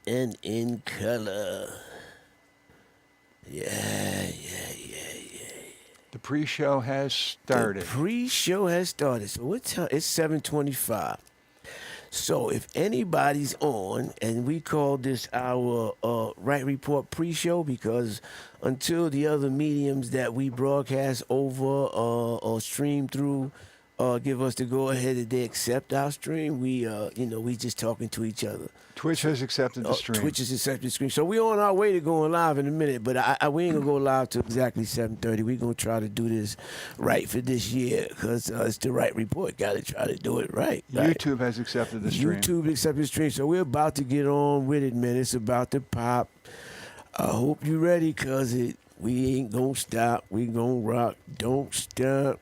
and in color. Yeah. The pre-show has The started. pre-show has started. So it's 7:25. So if anybody's on, and we call this our Wright Report pre-show because until the other mediums that we broadcast over or stream through give us the go ahead that they accept our stream, we just talking to each other. Twitch has accepted the stream. Twitch is accepted the stream. So we're on our way to going live in a minute, but we ain't gonna go live till exactly 7:30. We're gonna try to do this right for this year because it's the Right Report. Got to try to do it right. YouTube has accepted the stream. YouTube accepted the stream. So we're about to get on with it, man. It's about to pop. I hope you ready, cause we ain't gonna stop. We gonna rock. Don't stop.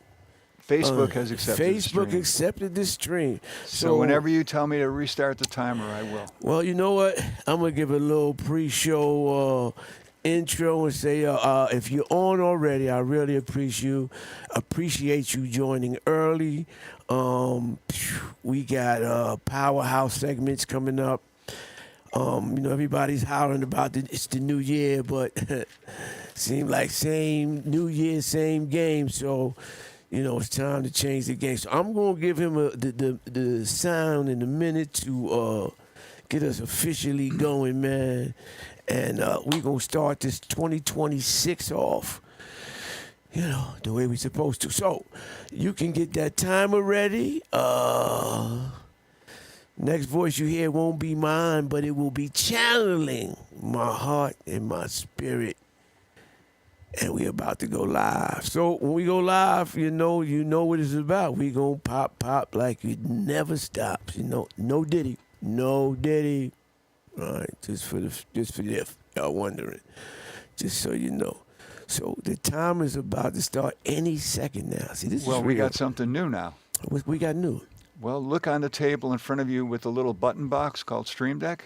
Facebook has accepted the stream. Facebook accepted the stream. So whenever you tell me to restart the timer, I will. Well, you know what? I'm going to give a little pre-show intro and say, if you're on already, I really appreciate you joining early. We got powerhouse segments coming up. Everybody's hollering about it's the new year, but seems like same new year, same game. So, it's time to change the game. So I'm going to give him the sound in a minute to get us officially going, man. And we're going to start this 2026 off, the way we're supposed to. So you can get that timer ready. Next voice you hear won't be mine, but it will be channeling my heart and my spirit. And we about to go live. So when we go live, you know what it's about. We gonna pop like it never stops. No diddy. All right, just for if y'all wondering, just so you know. So the time is about to start any second now. See, this is we got something new now. What we got new? Well, look on the table in front of you with the little button box called Stream Deck.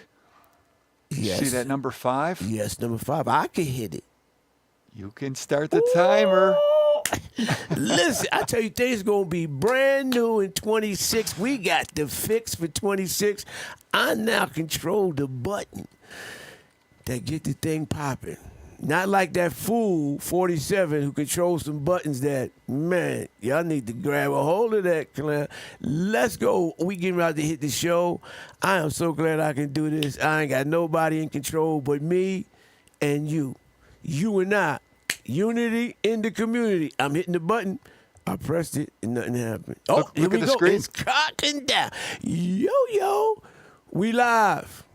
Yes. See that number 5? Yes, number 5. I can hit it. You can start the timer. Listen, I tell you, things going to be brand new in 26. We got the fix for 26. I now control the button that get the thing popping. Not like that fool, 47, who controls some buttons that, man, y'all need to grab a hold of that, clown. Let's go. We getting ready to hit the show. I am so glad I can do this. I ain't got nobody in control but me and you. You and I. Unity in the community. I'm hitting the button. I pressed it and nothing happened. Oh, look at the screen. It's cocking down. Yo, we live.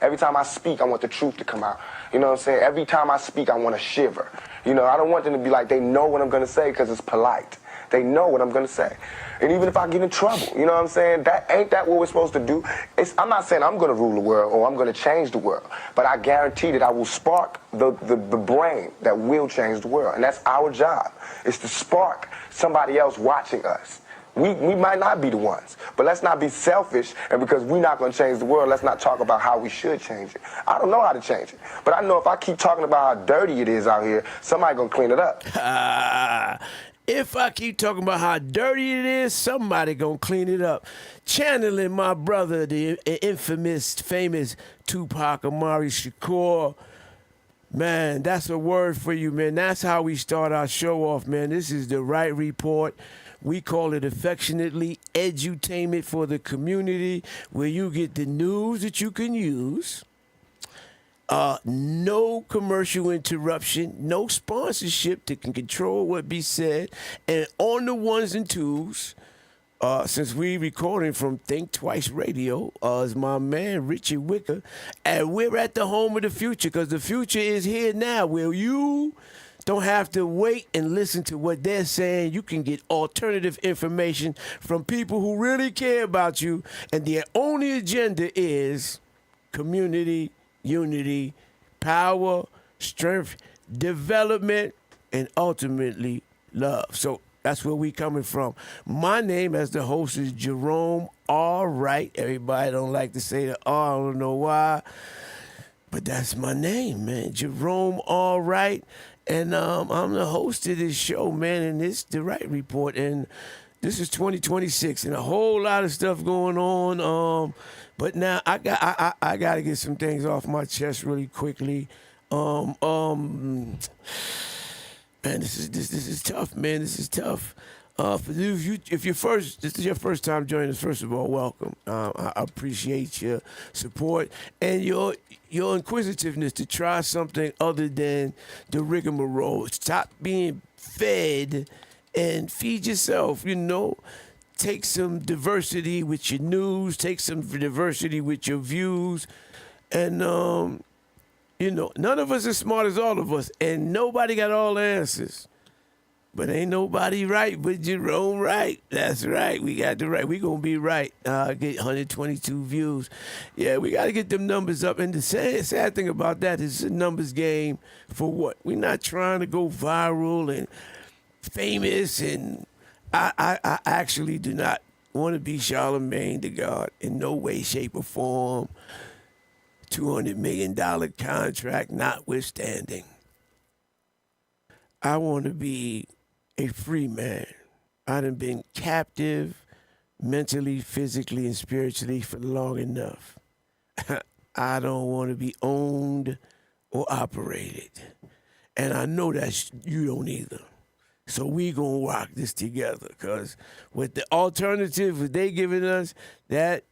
Every time I speak, I want the truth to come out. You know what I'm saying? Every time I speak, I want to shiver. I don't want them to be like, they know what I'm going to say because it's polite. They know what I'm going to say. And even if I get in trouble, you know what I'm saying? Ain't that what we're supposed to do? I'm not saying I'm going to rule the world or I'm going to change the world, but I guarantee that I will spark the brain that will change the world. And that's our job, is to spark somebody else watching us. We might not be the ones, but let's not be selfish, and because we're not going to change the world, let's not talk about how we should change it. I don't know how to change it, but I know if I keep talking about how dirty it is out here, somebody going to clean it up. If I keep talking about how dirty it is, somebody gonna clean it up. Channeling my brother, the infamous, famous Tupac Amari Shakur. Man, that's a word for you, man. That's how we start our show off, man. This is the Wright Report. We call it affectionately Edutainment for the community, where you get the news that you can use. No commercial interruption, no sponsorship that can control what be said, and on the ones and twos, since we recording from Think Twice Radio, is my man Richard Wicker, and we're at the home of the future, because the future is here now, where you don't have to wait and listen to what they're saying. You can get alternative information from people who really care about you, and their only agenda is community, unity, power, strength, development, and ultimately love. So that's where we coming from. My name as the host is Jerome R. Wright. Everybody don't like to say the R. I don't know why, but that's my name, man. Jerome R. Wright. And I'm the host of this show, man, and it's the Wright Report. And This is 2026 and a whole lot of stuff going on. But now I got to get some things off my chest really quickly. Man, this is tough, man. This is tough. For you, if this is your first time joining us, first of all, welcome. I appreciate your support and your inquisitiveness to try something other than the rigmarole. Stop being fed and feed yourself. Take some diversity with your news. Take some diversity with your views, and none of us as smart as all of us, and nobody got all the answers. But ain't nobody right but Jerome Wright. That's right. We got the right. We going to be right. Get 122 views. Yeah, we got to get them numbers up. And the sad thing about that is it's a numbers game for what? We're not trying to go viral and famous. And I actually do not want to be Charlemagne the God in no way, shape, or form. $200 million contract notwithstanding. I want to be a free man. I done been captive mentally, physically, and spiritually for long enough. I don't want to be owned or operated. And I know that you don't either. So we gonna rock this together, because with the alternative what they giving us, that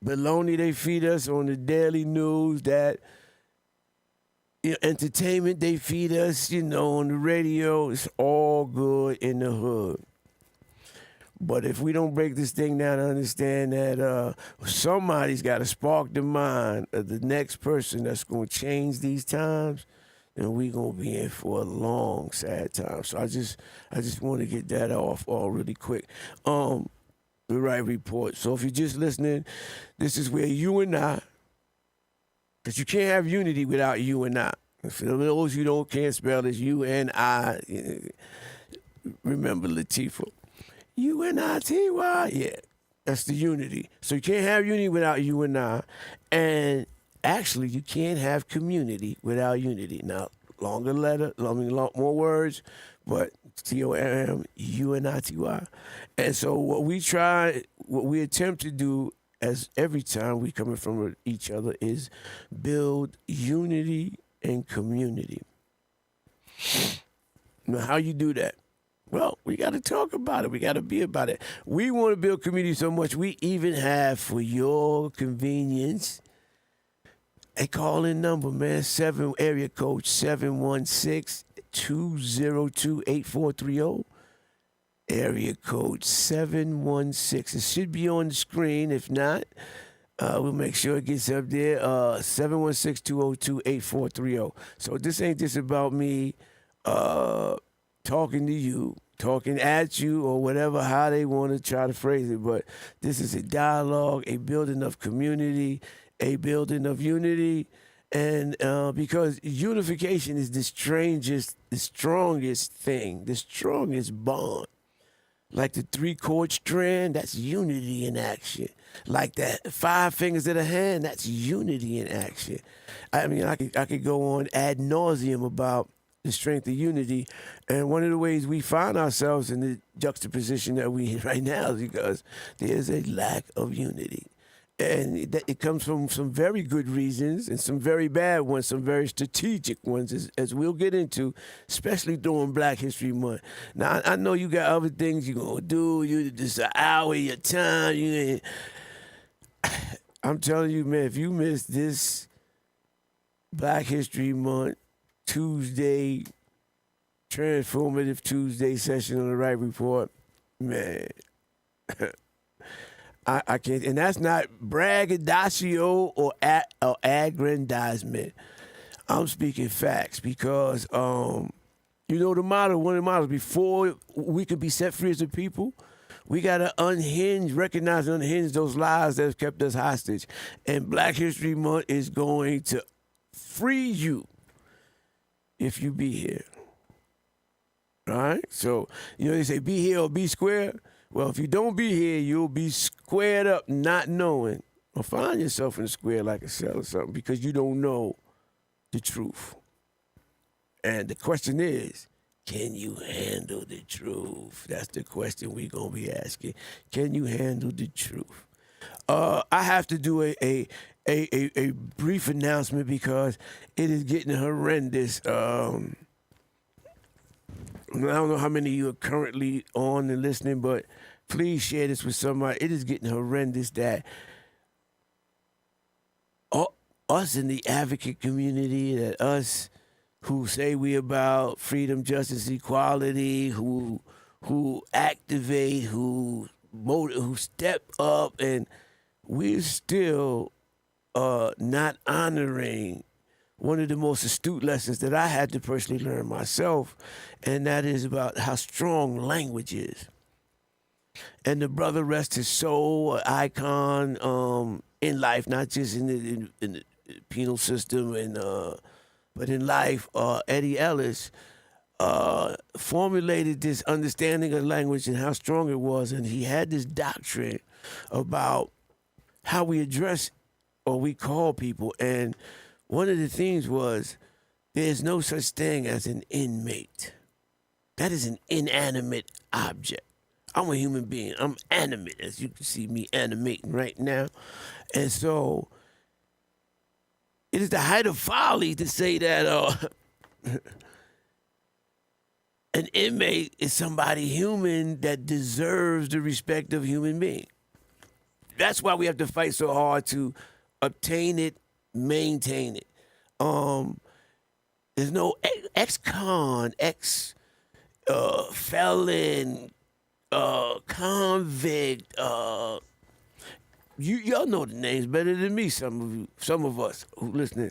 baloney they feed us on the daily news, that entertainment they feed us, on the radio, it's all good in the hood. But if we don't break this thing down and understand that somebody's got to spark the mind of the next person that's going to change these times, then we going to be in for a long, sad time. So I just want to get that off all really quick. The Wright Report. So if you're just listening, this is where you and I, because you can't have unity without you and I. For those who can't spell this, you and I. Remember Latifah. U-N-I-T-Y. Yeah, that's the unity. So you can't have unity without you and I. And actually, you can't have community without unity. Now, longer letter, more words, but T-O-M-U-N-I-T-Y. And so what we attempt to do as every time we coming from each other is build unity and community. Now, how you do that? Well, we got to talk about it. We got to be about it. We want to build community so much, we even have, for your convenience, a call-in number, man, area code 716-202-8430. Area code 716. It should be on the screen. If not, we'll make sure it gets up there. 716-202-8430. So this ain't just about me talking to you, talking at you, or whatever, how they want to try to phrase it. But this is a dialogue, a building of community, a building of unity. And because unification is the strongest thing, the strongest bond. Like the 3-chord strand, that's unity in action. Like that 5 fingers of the hand, that's unity in action. I mean, I could go on ad nauseum about the strength of unity. And one of the ways we find ourselves in the juxtaposition that we in right now is because there's a lack of unity. And it comes from some very good reasons and some very bad ones, some very strategic ones, as we'll get into, especially during Black History Month. Now, I know you got other things you're going to do. Just an hour of your time. I'm telling you, man, if you miss this Black History Month Tuesday, Transformative Tuesday session on the Wright Report, man, I can't, and that's not braggadocio or aggrandizement. I'm speaking facts because, the motto, one of the mottos, before we can be set free as a people, we got to recognize and unhinge those lies that have kept us hostage. And Black History Month is going to free you if you be here. All right? So, they say be here or be square. Well, if you don't be here, you'll be squared up not knowing, or find yourself in a square like a cell or something because you don't know the truth. And the question is Can you handle the truth? That's the question we're going to be asking. Can you handle the truth? I have to do a brief announcement because it is getting horrendous. I don't know how many of you are currently on and listening, but please share this with somebody. It is getting horrendous that us in the advocate community, that us who say we about freedom, justice, equality, who activate, who step up, and we're still not honoring one of the most astute lessons that I had to personally learn myself, and that is about how strong language is. And the brother, rest his soul, an icon in life, not just in the penal system, but in life, Eddie Ellis formulated this understanding of language and how strong it was, and he had this doctrine about how we address or we call people. And one of the things was there's no such thing as an inmate. That is an inanimate object. I'm a human being. I'm animate, as you can see me animating right now. And so it is the height of folly to say that an inmate is somebody human that deserves the respect of human being. That's why we have to fight so hard to obtain it, maintain it. There's no ex-con, felon, convict. Y'all know the names better than me. Some of us who listening.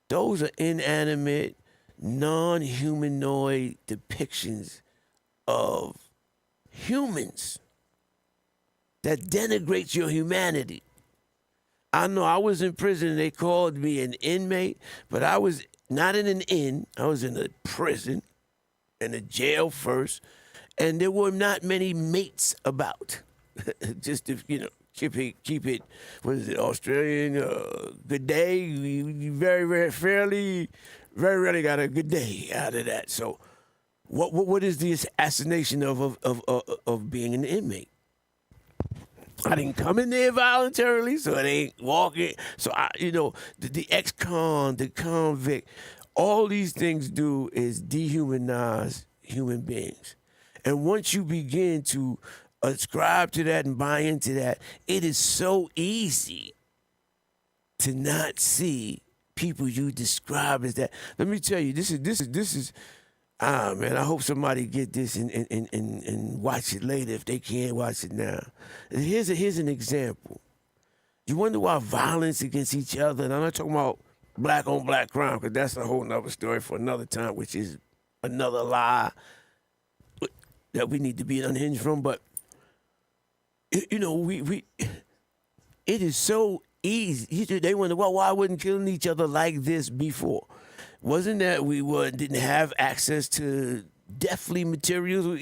Those are inanimate, non-humanoid depictions of humans that denigrates your humanity. I know I was in prison and they called me an inmate, but I was not in an inn. I was in a prison, in a jail first, and there were not many mates about. Just to, keep it, what is it, Australian, good day. You very rarely got a good day out of that. So what is the assassination of being an inmate? I didn't come in there voluntarily, so it ain't walking. So the ex-con, the convict, all these things do is dehumanize human beings. And once you begin to ascribe to that and buy into that, it is so easy to not see people you describe as that. Let me tell you, this is. Man, I hope somebody get this and watch it later if they can't watch it now. Here's an example. You wonder why violence against each other, and I'm not talking about black on black crime, because that's a whole nother story for another time, which is another lie that we need to be unhinged from. But we it is so easy. They wonder, well, why wasn't killing each other like this before? Wasn't that we didn't have access to deathly materials,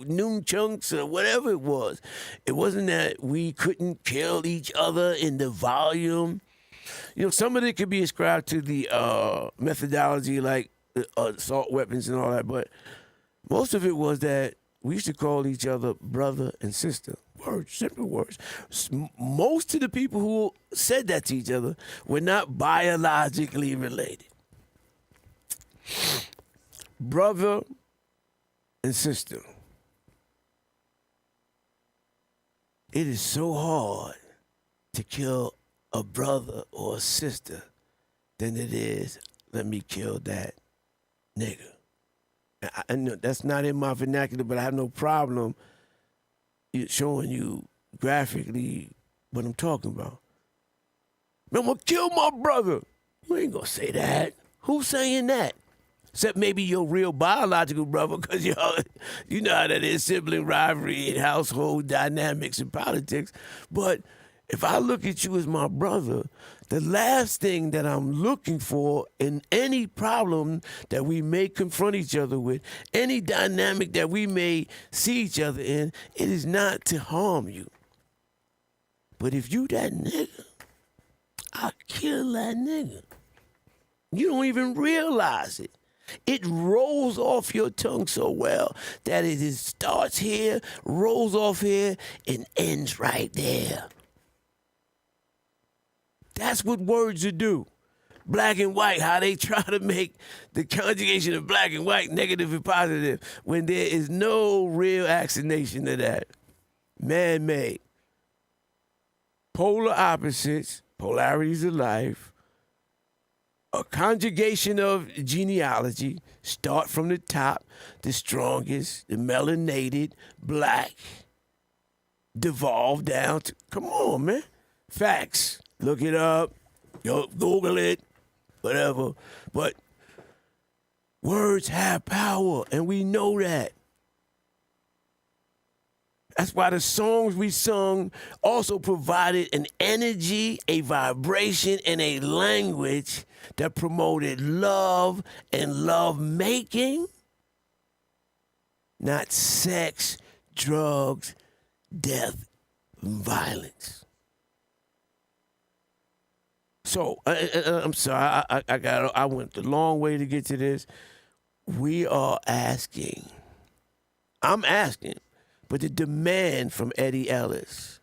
noon chunks, or whatever it was? It wasn't that we couldn't kill each other in the volume. Some of it could be ascribed to the methodology, like assault weapons and all that, but most of it was that we used to call each other brother and sister. Words, simple words. Most of the people who said that to each other were not biologically related. Brother and sister. It is so hard to kill a brother or a sister than it is, let me kill that nigga. I know that's not in my vernacular, but I have no problem showing you graphically what I'm talking about. Man, I'm gonna kill my brother. You ain't gonna say that. Who's saying that? Except maybe your real biological brother, because you know how that is, sibling rivalry and household dynamics and politics. But if I look at you as my brother, the last thing that I'm looking for in any problem that we may confront each other with, any dynamic that we may see each other in, it is not to harm you. But if you that nigga, I'll kill that nigga. You don't even realize it. It rolls off your tongue so well that starts here, rolls off here, and ends right there. That's what words do. Black and white, how they try to make the conjugation of black and white negative and positive when there is no real explanation of that. Man-made. Polar opposites, polarities of life, a conjugation of genealogy, start from the top, the strongest, the melanated, black, devolve down to, come on, man. Facts. Look it up. Yo, Google it. Whatever. But words have power, and we know that. That's why the songs we sung also provided an energy, a vibration, and a language that promoted love and love making, not sex, drugs, death, and violence. So I'm sorry, I went the long way to get to this. We are asking. I'm asking. But the demand from Eddie Ellis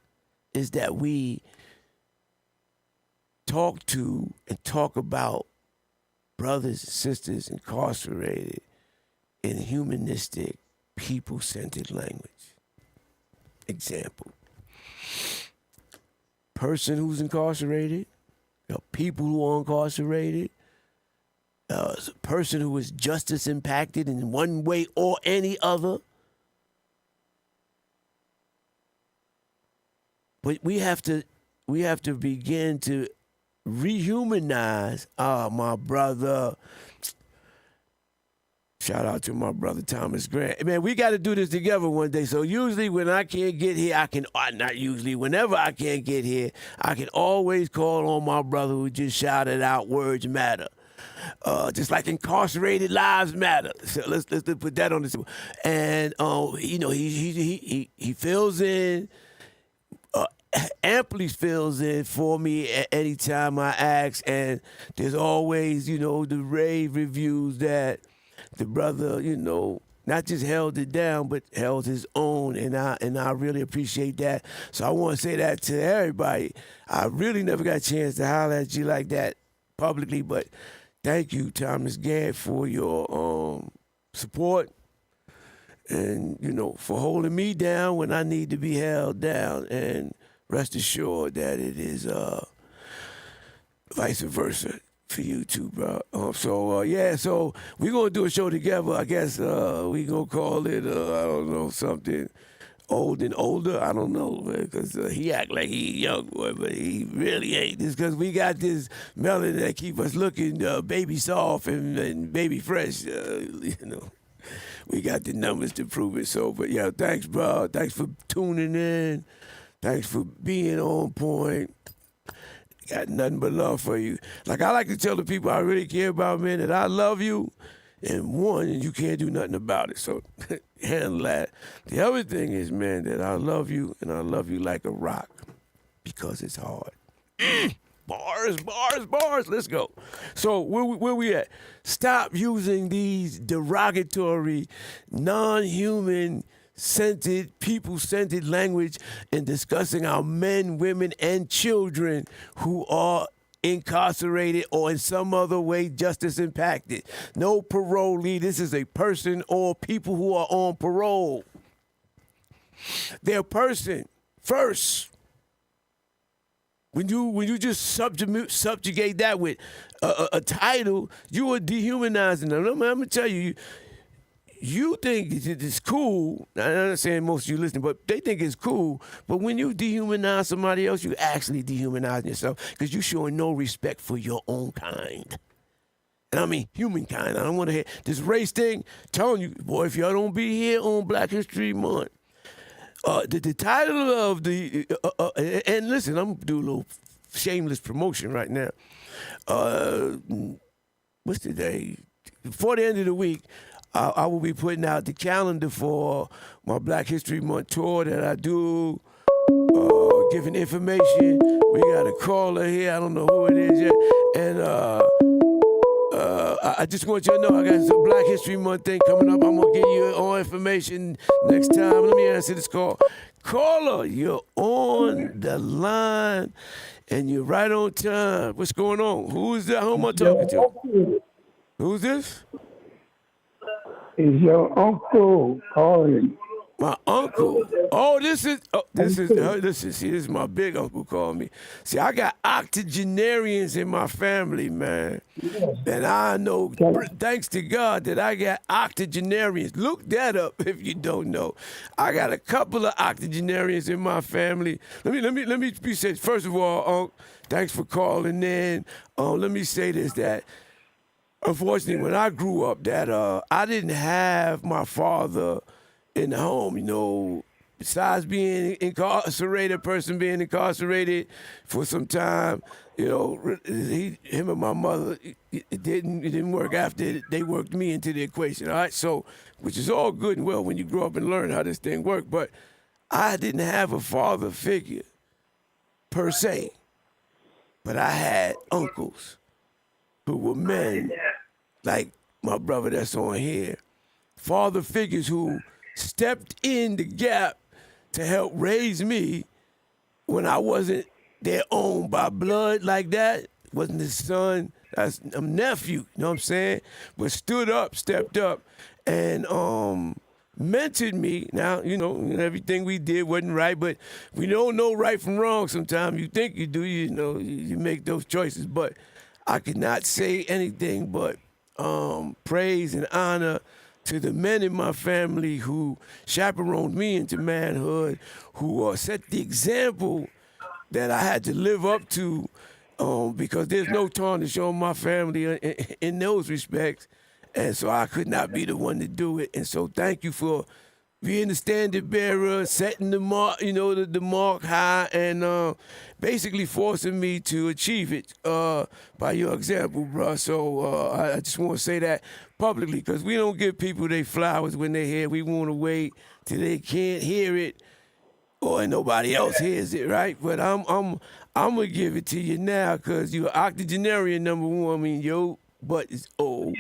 is that we talk to and talk about brothers and sisters incarcerated in humanistic, people-centered language. Example. Person who's incarcerated, people who are incarcerated, a person who is justice impacted in one way or any other. But we have to begin to rehumanize my brother. Shout out to my brother Thomas Grant. Man, we got to do this together one day. So usually when I can't get here, whenever I can't get here, I can always call on my brother who just shouted out words matter. Just like incarcerated lives matter. So let's put that on the table. And he fills in. Amply fills in for me at any time I ask, and there's always, the rave reviews that the brother, not just held it down, but held his own, and I really appreciate that. So I want to say that to everybody. I really never got a chance to holler at you like that publicly, but thank you, Thomas Gant, for your support and, for holding me down when I need to be held down, and rest assured that it is vice versa for you too, bro. So we're going to do a show together. I guess we're going to call it, something old and older. I don't know, because he act like he young, boy, but he really ain't. It's because we got this melody that keep us looking baby soft and baby fresh, We got the numbers to prove it. So, but yeah, thanks, bro. Thanks for tuning in. Thanks for being on point. Got nothing but love for you. Like I like to tell the people I really care about, man, that I love you, and you can't do nothing about it. So handle that. The other thing is, man, that I love you, and I love you like a rock because it's hard. Bars. Let's go. So where we at? Stop using these derogatory, non-human centered, people-centered language in discussing our men, women, and children who are incarcerated or in some other way justice impacted. No parolee. This is a person or people who are on parole. They're a person first. When you just subjugate that with a title, you are dehumanizing them. I'm gonna tell you. You think it's cool. I'm not saying most of you listening, but they think it's cool. But when you dehumanize somebody else, you actually dehumanizing yourself because you're showing no respect for your own kind. And I mean humankind. I don't want to hear this race thing. Telling you, boy, if y'all don't be here on Black History Month, the title of the and listen, I'm gonna do a little shameless promotion right now. What's today? Before the end of the week, I will be putting out the calendar for my Black History Month tour that I do, giving information. We got a caller here. I don't know who it is yet. And I just want you to know I got some Black History Month thing coming up. I'm gonna give you all information next time. Let me answer this call. Caller, you're on the line, and you're right on time. What's going on? Who is that? Who am I talking to? Who's this? Is your uncle calling? My uncle. Oh, this is my big uncle calling me. See, I got octogenarians in my family, man. And I know, thanks to God, that I got octogenarians. Look that up if you don't know. I got a couple of octogenarians in my family. Let me be said. First of all, Unc, thanks for calling in. Let me say this, that unfortunately, when I grew up, that I didn't have my father in the home, you know, besides being incarcerated, person being incarcerated for some time, you know, him and my mother, it didn't work after they worked me into the equation, all right? So, which is all good and well when you grow up and learn how this thing works, but I didn't have a father figure per se, but I had uncles who were men, like my brother that's on here, father figures who stepped in the gap to help raise me when I wasn't their own by blood like that. Wasn't his son, that's a nephew, you know what I'm saying? But stood up, stepped up, and mentored me. Now, you know, everything we did wasn't right, but we don't know right from wrong sometimes. You think you do, you know, you make those choices. But I could not say anything but praise and honor to the men in my family who chaperoned me into manhood, who set the example that I had to live up to, because there's no tarnish on my family in those respects. And so I could not be the one to do it. And so thank you for being the standard bearer, setting the mark, you know, the mark high, and basically forcing me to achieve it by your example, bro. So I just want to say that publicly, because we don't give people their flowers when they're here. We want to wait till they can't hear it or nobody else hears it, right? But I'm gonna give it to you now, because you're octogenarian, number one. I mean, your butt is old,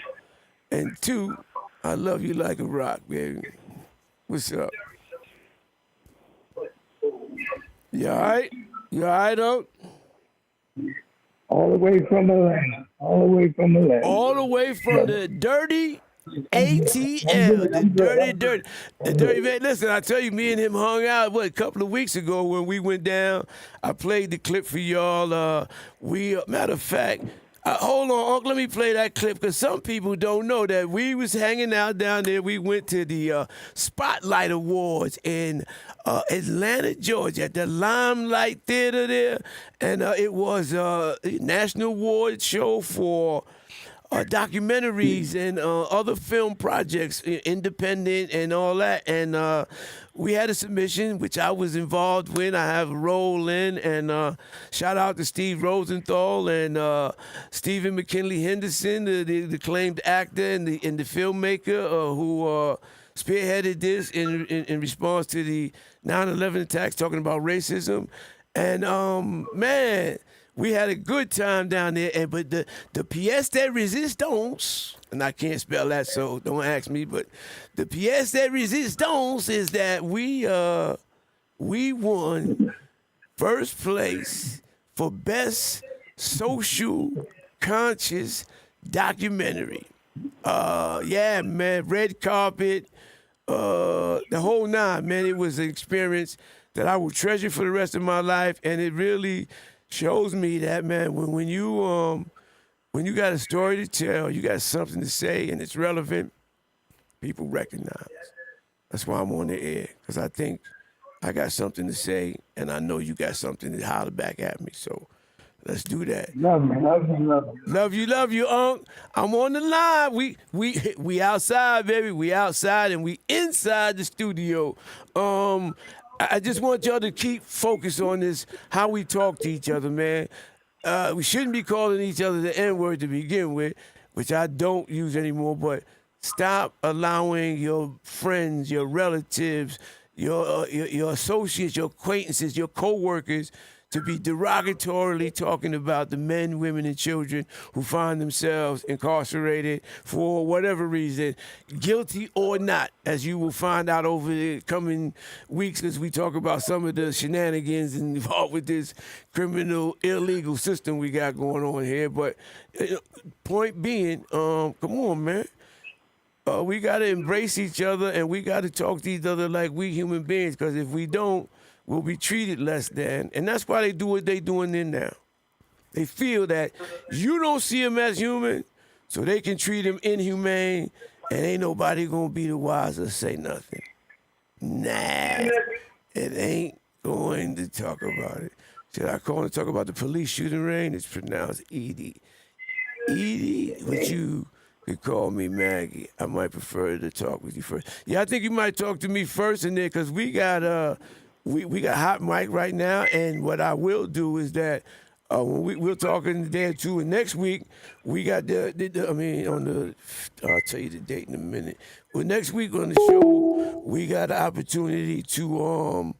and two, I love you like a rock, baby. What's up? You all right? You all right, Unc? All the way from Atlanta. All the way from Atlanta. All the way from the dirty ATL, the dirty man. Listen, I tell you, me and him hung out, a couple of weeks ago when we went down. I played the clip for y'all. Matter of fact, hold on, Uncle, let me play that clip, because some people don't know that we was hanging out down there. We went to the Spotlight Awards in Atlanta, Georgia, at the Limelight Theater there, and it was a national award show for documentaries and other film projects, independent and all that. And we had a submission, which I was involved with. I have a role in. And shout out to Steve Rosenthal and Stephen McKinley Henderson, the acclaimed actor and the filmmaker who spearheaded this in response to the 9/11 attacks, talking about racism. And man, we had a good time down there, but the pièce de résistance, and I can't spell that, so don't ask me, but the pièce de résistance is that we won first place for Best Social Conscious Documentary. Yeah, man, red carpet, the whole nine, man. It was an experience that I will treasure for the rest of my life, and it really shows me that, man, when you got a story to tell, you got something to say, and it's relevant, people recognize. That's why I'm on the air, because I think I got something to say, and I know you got something to holler back at me. So let's do that. Love you, love you, love you. Love you, Unc. I'm on the line. We outside, baby. We outside, and we inside the studio. I just want y'all to keep focused on this, how we talk to each other, man. We shouldn't be calling each other the N-word to begin with, which I don't use anymore, but stop allowing your friends, your relatives, your associates, your acquaintances, your co-workers to be derogatorily talking about the men, women, and children who find themselves incarcerated for whatever reason, guilty or not, as you will find out over the coming weeks as we talk about some of the shenanigans involved with this criminal, illegal system we got going on here. But point being, come on, man. We got to embrace each other, and we got to talk to each other like we human beings, because if we don't, we'll be treated less than. And that's why they do what they doing there now. They feel that you don't see them as human, so they can treat them inhumane, and ain't nobody going to be the wiser say nothing. Nah, it ain't going to talk about it. Should I call and talk about the police shooting range? It's pronounced Edie. Edie, would you could call me Maggie? I might prefer to talk with you first. Yeah, I think you might talk to me first, and then because we got we got hot mic right now, and what I will do is that when we'll talk in a day or two, and next week we got I'll tell you the date in a minute. Well, next week on the show we got the opportunity to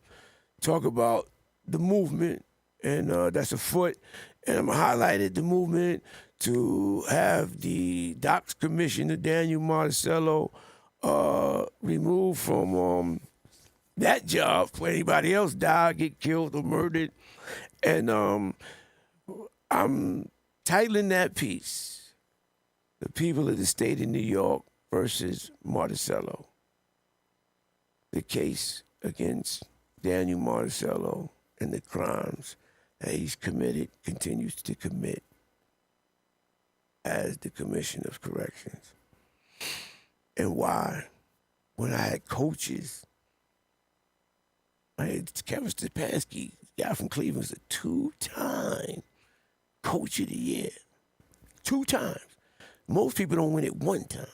talk about the movement, and that's afoot, and I'm highlighted the movement to have the Docs Commissioner Daniel Marticello removed from that job for anybody else die, get killed, or murdered. And I'm titling that piece, The People of the State of New York versus Marticello. The case against Daniel Marticello and the crimes that he's committed, continues to commit as the Commissioner of Corrections. And why, when I had coaches, I had Kevin Stepanski, guy from Cleveland, was a 2-time Coach of the Year. 2 times. Most people don't win it 1 time.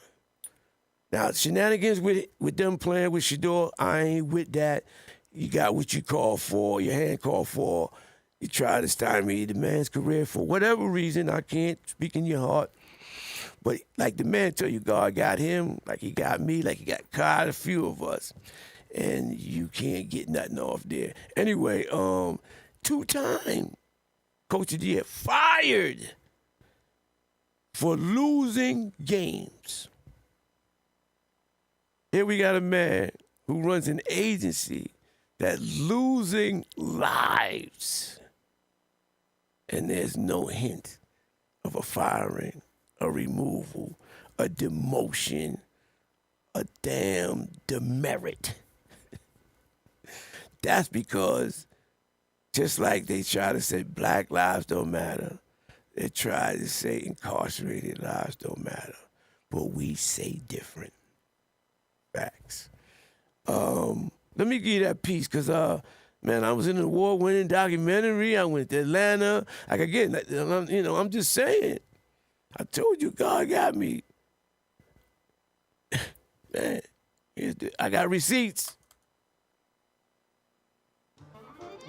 Now, shenanigans with them playing with Shador, I ain't with that. You got what you call for, your hand called for. You try to stymie the man's career for whatever reason. I can't speak in your heart. But like the man tell you, God got him, like he got me, like he got quite a few of us. And you can't get nothing off there. Anyway, 2-time Coach of the Year, fired for losing games. Here we got a man who runs an agency that's losing lives. And there's no hint of a firing, a removal, a demotion, a damn demerit. That's because just like they try to say black lives don't matter, they try to say incarcerated lives don't matter. But we say different. Facts. Let me give you that piece, because, man, I was in an award-winning documentary. I went to Atlanta. Like, again, I'm just saying. I told you God got me. Man, I got receipts.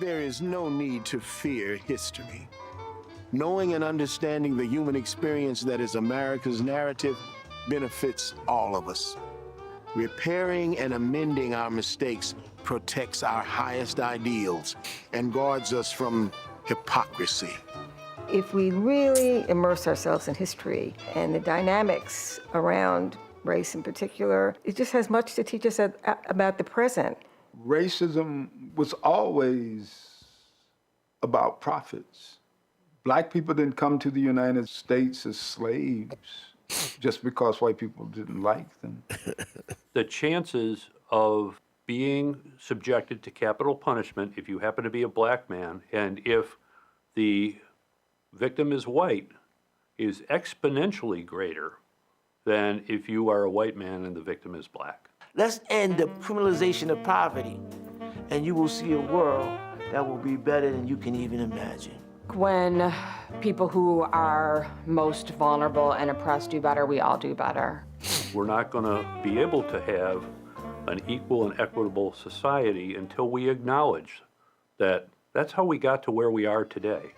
There is no need to fear history. Knowing and understanding the human experience that is America's narrative benefits all of us. Repairing and amending our mistakes protects our highest ideals and guards us from hypocrisy. If we really immerse ourselves in history and the dynamics around race in particular, it just has much to teach us about the present. Racism was always about profits. Black people didn't come to the United States as slaves just because white people didn't like them. The chances of being subjected to capital punishment if you happen to be a black man, and if the victim is white, is exponentially greater than if you are a white man and the victim is black. Let's end the criminalization of poverty, and you will see a world that will be better than you can even imagine. When people who are most vulnerable and oppressed do better, we all do better. We're not going to be able to have an equal and equitable society until we acknowledge that that's how we got to where we are today.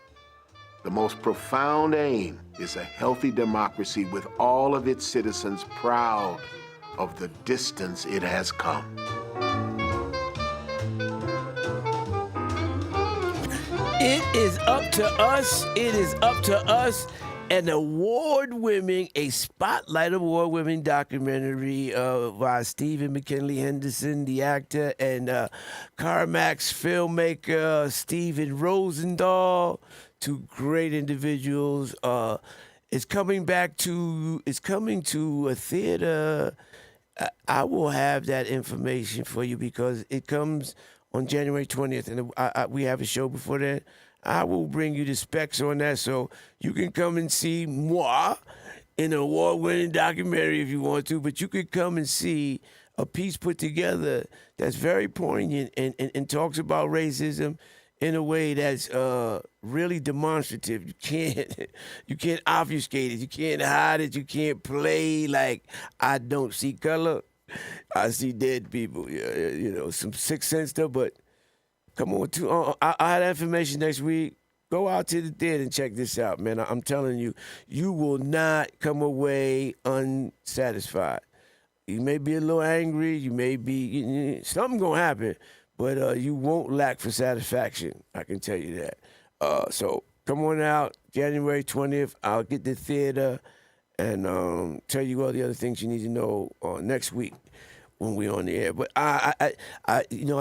The most profound aim is a healthy democracy with all of its citizens proud of the distance it has come. It is up to us. It is up to us. A Spotlight Award-winning documentary by Stephen McKinley Henderson, the actor, and CarMax filmmaker Steven Rosendahl, two great individuals. It's coming to a theater. I will have that information for you because it comes on January 20th, and we have a show before that. I will bring you the specs on that so you can come and see moi in an award-winning documentary if you want to, but you could come and see a piece put together that's very poignant and talks about racism in a way that's really demonstrative. You can't obfuscate it. You can't hide it. You can't play like I don't see color. I see dead people. Some Sixth Sense stuff, but come on, I have information next week. Go out to the theater and check this out, man. I'm telling you, you will not come away unsatisfied. You may be a little angry. You may be something gonna happen, but you won't lack for satisfaction. I can tell you that. So come on out, January 20th. I'll get the theater and tell you all the other things you need to know next week when we're on the air. But I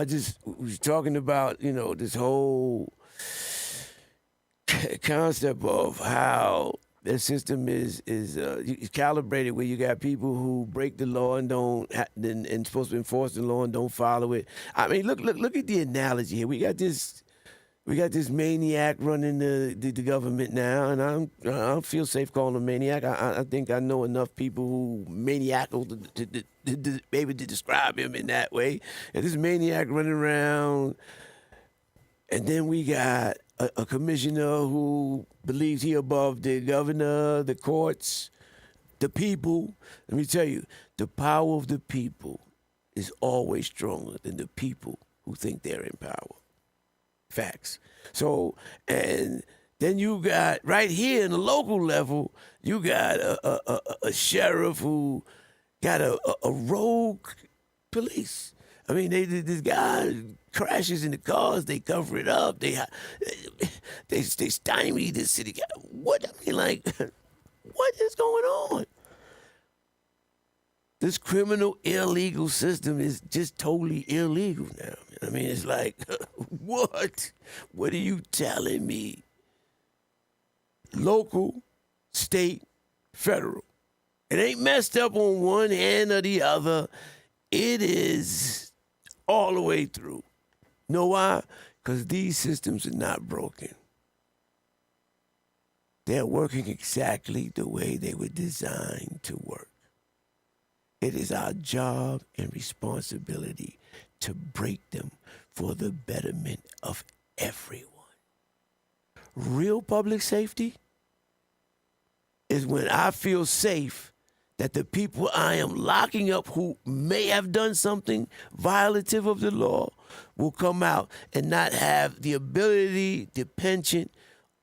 just was talking about, this whole concept of how the system is calibrated, where you got people who break the law and and supposed to enforce the law and don't follow it. I mean, look at the analogy here. We got this maniac running the government now, and I don't feel safe calling him maniac. I think I know enough people who maniacal to be able to describe him in that way. And this maniac running around, and then we got a commissioner who believes he above the governor, the courts, the people. Let me tell you, the power of the people is always stronger than the people who think they're in power. Facts. So, and then you got right here in the local level, you got a sheriff who got a rogue police. I mean, this guy crashes in the cars, they cover it up, they stymie the city. What is going on? This criminal illegal system is just totally illegal now. I mean, it's like, what? What are you telling me? Local, state, federal. It ain't messed up on one hand or the other. It is all the way through. Know why? Because these systems are not broken. They're working exactly the way they were designed to work. It is our job and responsibility to break them for the betterment of everyone. Real public safety is when I feel safe that the people I am locking up who may have done something violative of the law will come out and not have the ability, the penchant,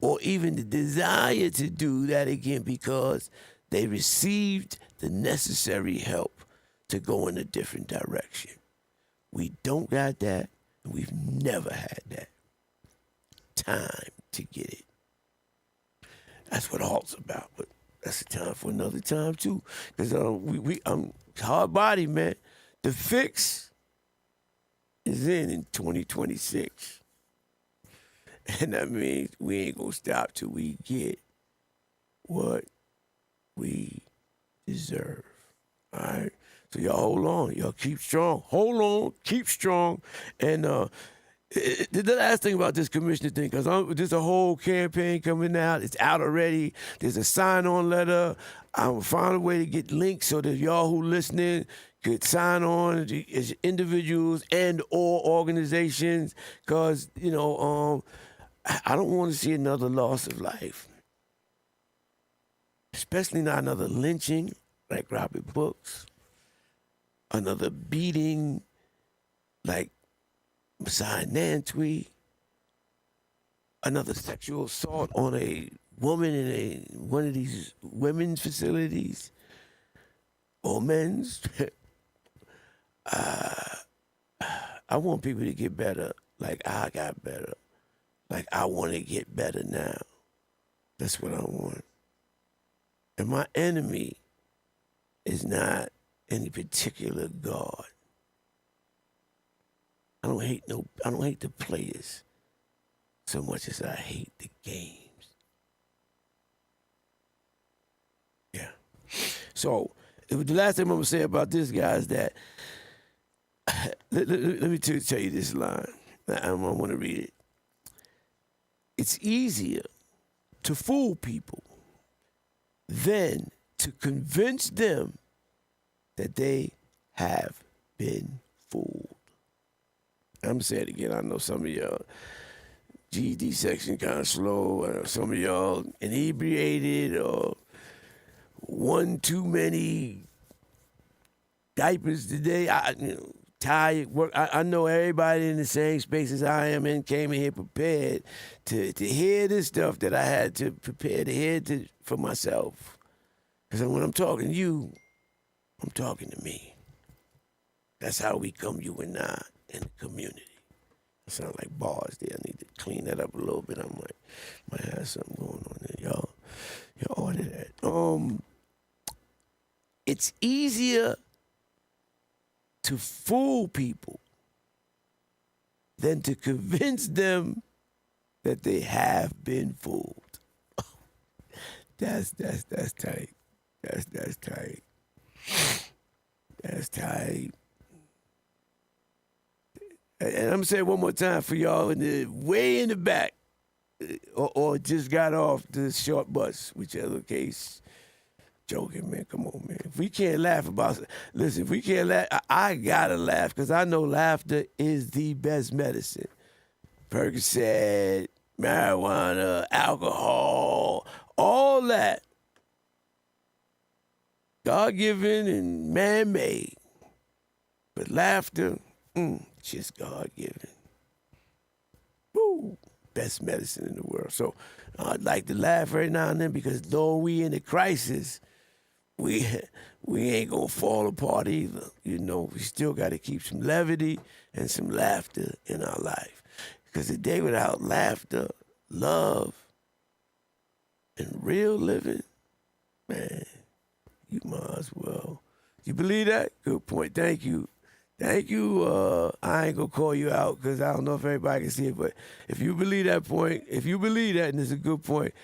or even the desire to do that again because they received the necessary help to go in a different direction. We don't got that, and we've never had that. Time to get it. That's what all's about, but that's a time for another time too. Because I'm hard body, man. The fix is in 2026. And that means we ain't gonna stop till we get what we deserve. All right? So y'all hold on. Y'all keep strong. Hold on. Keep strong. And the last thing about this commissioner thing, because there's a whole campaign coming out. It's out already. There's a sign-on letter. I will find a way to get links so that y'all who listening could sign on as individuals and or organizations, because, I don't want to see another loss of life, especially not another lynching like Robert Brooks, another beating like Messiah Nantwi, another sexual assault on a woman in one of these women's facilities or men's. I want people to get better like I got better. Like, I want to get better now. That's what I want. And my enemy is not any particular God. I don't hate the players so much as I hate the games. Yeah. So the last thing I'm gonna say about this guy is that let me tell you this line. I want to read it. It's easier to fool people than to convince them that they have been fooled. I'm gonna say it again. I know some of y'all GED section kind of slow, or some of y'all inebriated, or one too many diapers today. Tired work. I know everybody in the same space as I am and came in here prepared to hear this stuff that I had to prepare to hear for myself. Because when I'm talking to you, I'm talking to me. That's how we come, you and I, in the community. It sound like bars there. I need to clean that up a little bit. I might have something going on there. Y'all order that. It's easier to fool people than to convince them that they have been fooled. That's tight. That's tight. That's tight. And I'm gonna say it one more time for y'all way in the back, or just got off the short bus, whichever case. Joking, man. Come on, man. If we can't laugh about it, listen, if we can't laugh, I gotta laugh because I know laughter is the best medicine. Percocet, marijuana, alcohol, all that. God-given and man-made. But laughter, just God-given. Woo! Best medicine in the world. So I'd like to laugh right now and then because though we in a crisis, we ain't gonna fall apart either. You know, we still gotta keep some levity and some laughter in our life. Because a day without laughter, love, and real living, man, you might as well. You believe that? Good point. Thank you. Thank you. I ain't gonna call you out because I don't know if everybody can see it, but if you believe that point, if you believe that, and it's a good point,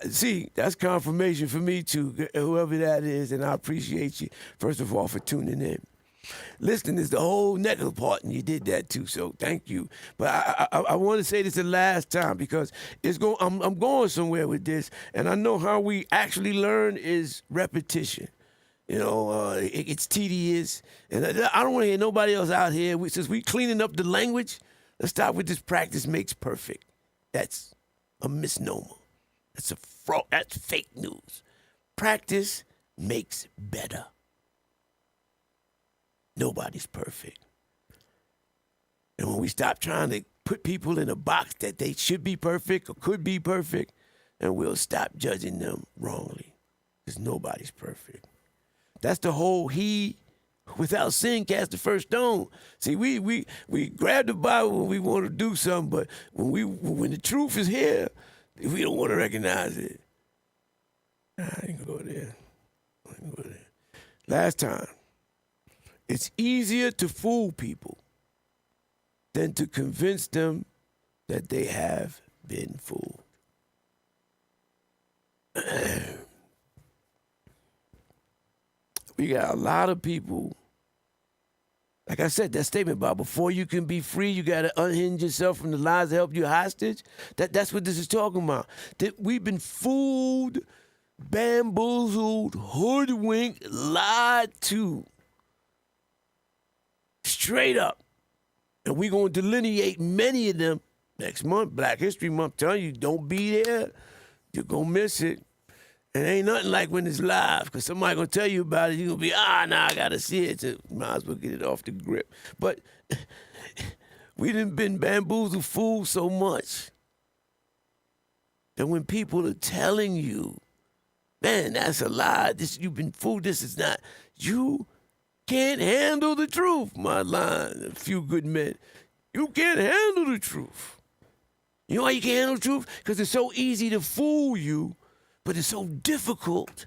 see, that's confirmation for me too, whoever that is, and I appreciate you, first of all, for tuning in. Listening is the whole necklace part, and you did that too, so thank you. But I want to say this the last time because I'm going somewhere with this, and I know how we actually learn is repetition. You know, it's tedious, and I don't want to hear nobody else out here. Since we cleaning up the language, let's start with this practice makes perfect. That's a misnomer. That's a fraud. That's fake news. Practice makes better. Nobody's perfect. And when we stop trying to put people in a box that they should be perfect or could be perfect, and we'll stop judging them wrongly, because nobody's perfect. That's the whole he without sin cast the first stone. See, we grab the Bible when we want to do something, but when the truth is here, we don't want to recognize it. I ain't gonna go there. Last time, it's easier to fool people than to convince them that they have been fooled. We got a lot of people, like I said, that statement about before you can be free, you got to unhinge yourself from the lies that help you hostage. That's what this is talking about. That we've been fooled, bamboozled, hoodwinked, lied to. Straight up. And we're going to delineate many of them next month, Black History Month. Telling you, don't be there. You're going to miss it. And ain't nothing like when it's live, because somebody going to tell you about it. You're going to be, nah, I got to see it. So might as well get it off the grip. But we done been bamboozled, fooled so much that when people are telling you, man, that's a lie. You've been fooled. This is not. You can't handle the truth. My line, a few good men. You can't handle the truth. You know why you can't handle the truth? Because it's so easy to fool you, but it's so difficult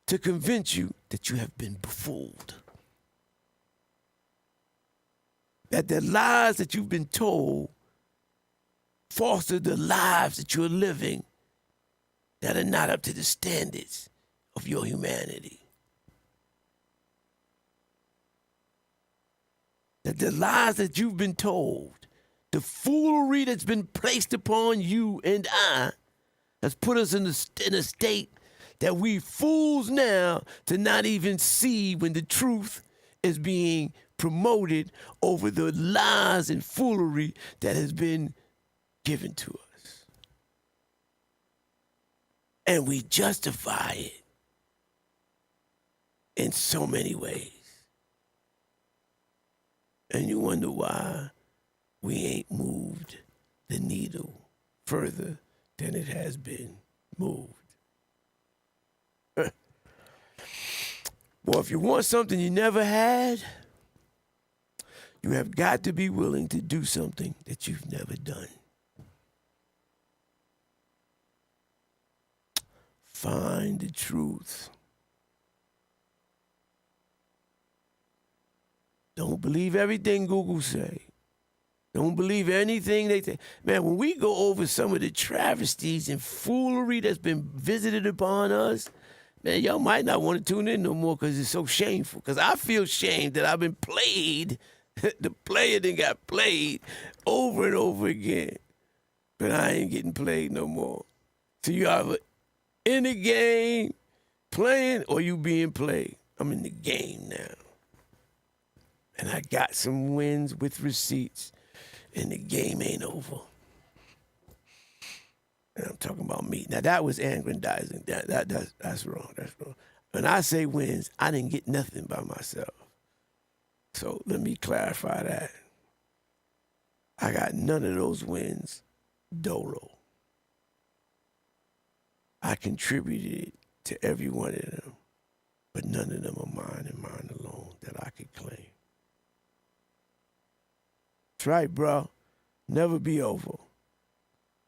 to convince you that you have been befooled. That the lies that you've been told foster the lives that you're living that are not up to the standards of your humanity. That the lies that you've been told, the foolery that's been placed upon you and I, has put us in a state that we fools now to not even see when the truth is being promoted over the lies and foolery that has been given to us. And we justify it in so many ways. And you wonder why we ain't moved the needle further than it has been moved. Well, if you want something you never had, you have got to be willing to do something that you've never done. Find the truth. Don't believe everything Google say. Don't believe anything they say. Man, when we go over some of the travesties and foolery that's been visited upon us, man, y'all might not want to tune in no more because it's so shameful. Because I feel shamed that I've been played, the player that got played over and over again. But I ain't getting played no more. So you either in the game playing or you being played. I'm in the game now. And I got some wins with receipts. And the game ain't over. And I'm talking about me. Now, that was aggrandizing. That's wrong. That's wrong. When I say wins, I didn't get nothing by myself. So let me clarify that. I got none of those wins dolo. I contributed to every one of them, but none of them are mine and mine alone that I could claim. That's right, bro. Never be over.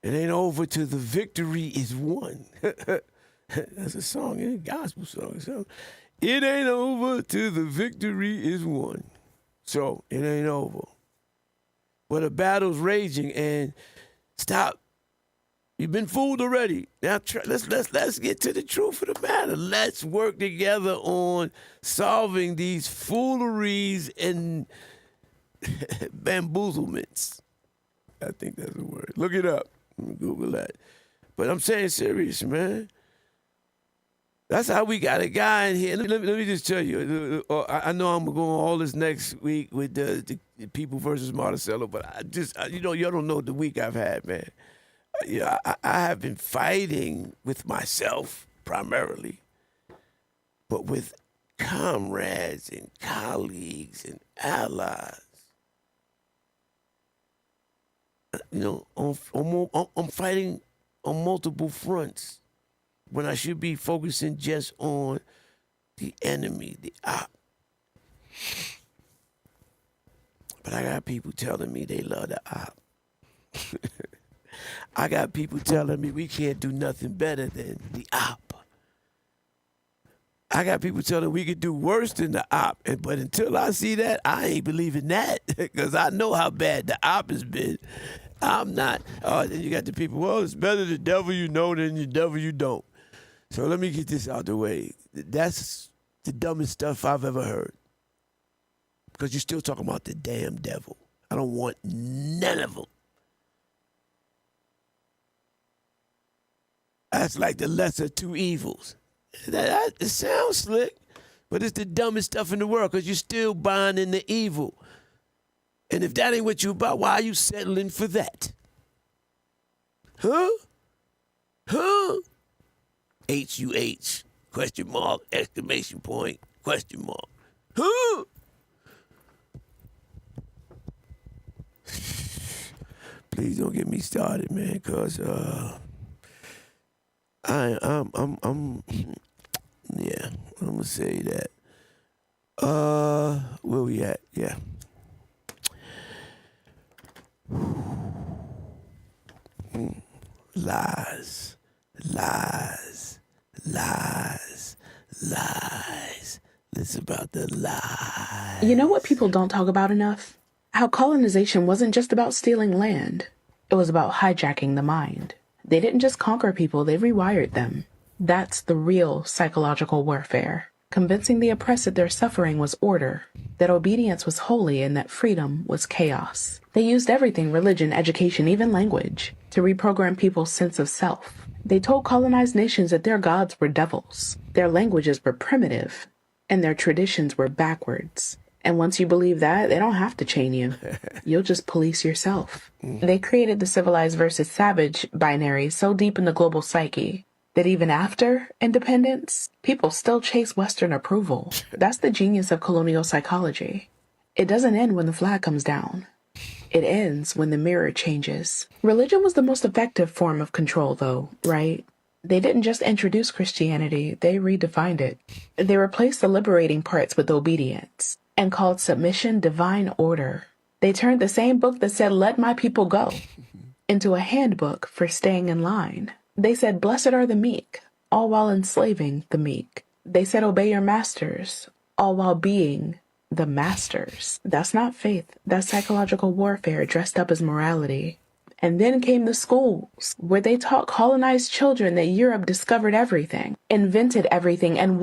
It ain't over till the victory is won. That's a song, a gospel song. So, it ain't over till the victory is won. So it ain't over. But the battle's raging, and stop. You've been fooled already. Now let's get to the truth of the matter. Let's work together on solving these fooleries and bamboozlements. I think that's the word. Look it up. Google that. But I'm saying serious, man. That's how we got a guy in here. Let me just tell you. I know I'm going all this next week with the people versus Monticello, but y'all don't know the week I've had, man. I have been fighting with myself primarily, but with comrades and colleagues and allies. I'm fighting on multiple fronts when I should be focusing just on the enemy, the op. But I got people telling me they love the op. I got people telling me we can't do nothing better than the op. I got people telling we could do worse than the op. But until I see that, I ain't believing that because I know how bad the op has been. I'm not. Then you got the people, well, it's better the devil you know than the devil you don't. So let me get this out the way. That's the dumbest stuff I've ever heard. Because you're still talking about the damn devil. I don't want none of them. That's like the lesser two evils. It sounds slick, but it's the dumbest stuff in the world because you're still buying in the evil. And if that ain't what you about, why are you settling for that? Huh? H-U-H, question mark, exclamation point, question mark. Huh? Please don't get me started, man, because I'm gonna say that. Where we at? Yeah. Lies, lies, lies, lies. It's about the lies. You know what people don't talk about enough? How colonization wasn't just about stealing land. It was about hijacking the mind. They didn't just conquer people, they rewired them. That's the real psychological warfare. Convincing the oppressed that their suffering was order, that obedience was holy, and that freedom was chaos. They used everything, religion, education, even language, to reprogram people's sense of self. They told colonized nations that their gods were devils, their languages were primitive, and their traditions were backwards. And once you believe that, they don't have to chain you. You'll just police yourself. They created the civilized versus savage binary so deep in the global psyche that even after independence, people still chase Western approval. That's the genius of colonial psychology. It doesn't end when the flag comes down. It ends when the mirror changes. Religion was the most effective form of control, though, right? They didn't just introduce Christianity, they redefined it. They replaced the liberating parts with obedience and called submission divine order. They turned the same book that said, "Let my people go," into a handbook for staying in line. They said, "Blessed are the meek," all while enslaving the meek. They said, "Obey your masters," all while being the masters. That's not faith. That's psychological warfare dressed up as morality. And then came the schools, where they taught colonized children that Europe discovered everything, invented everything, and